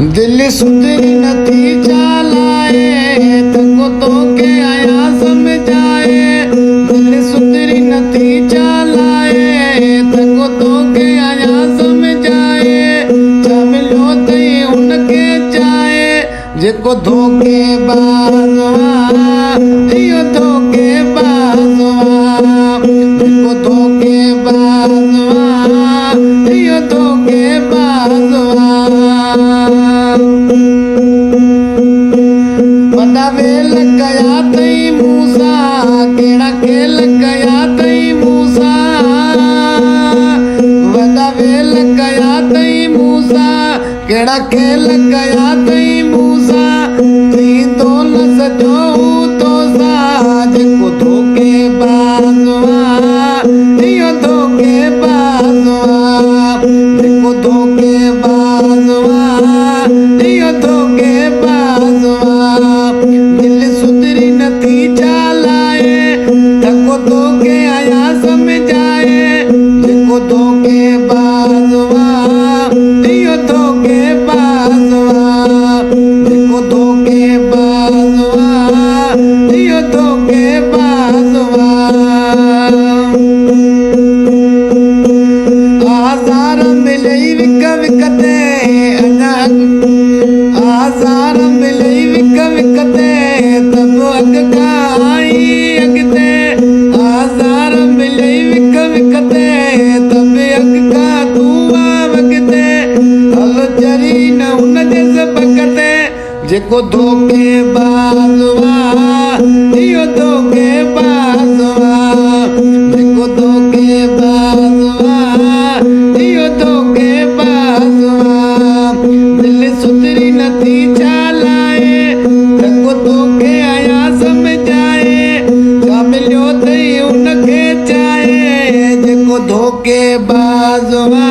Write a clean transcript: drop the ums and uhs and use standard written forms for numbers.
दिल सुधरी नथी चालाए तको तो के आया समझाए। दिल सुधरी नथी चालाए तको तो के आया समझाए। चमलो तई उनके चाहे जेको धोखे बाज़वा इहो धोखे बाज़वा जेको धोखे बाज़वा इहो धोखे बाज़वा। वॾा वेल कया तई मूसा कहिड़ा खेल कया तई मूसा। वॾा वेल कया तई मूसा कहिड़ा खेल कया तई मूसा। थींदो न सॼो तोसां जेको धोखे बाज़वा इहो धोखे बाज़वा जेको धोखे बाज़वा इहो धोखे बाज़वा। दिल सुधरी नथी चालाए तको धोखे आया समझाए। जेको धोखे बाज़वा इहो धोखे बाज़वा जेको धोखे बाज़वा इहो धोखे बाज़वा। आज़ार मिलई विक विकते अञा आज़ार मिलई विक विकते तब अॻ खां आई अॻिते। आज़ार मिलई विक विकते तब अॻ खां तूं आ वॻिते। हल जरी न हुनजे सबक़ते जेको धोखे बाज़वा इहो धोखे बाज़वा जेको धोखे बाज़वा इहो धोखे बाज़वा। दिल सुधरी नथी चालाए तको धोखे आया समझाए। छा मिलियो अथई उनखे चाहे जेको धोखे बाज़वा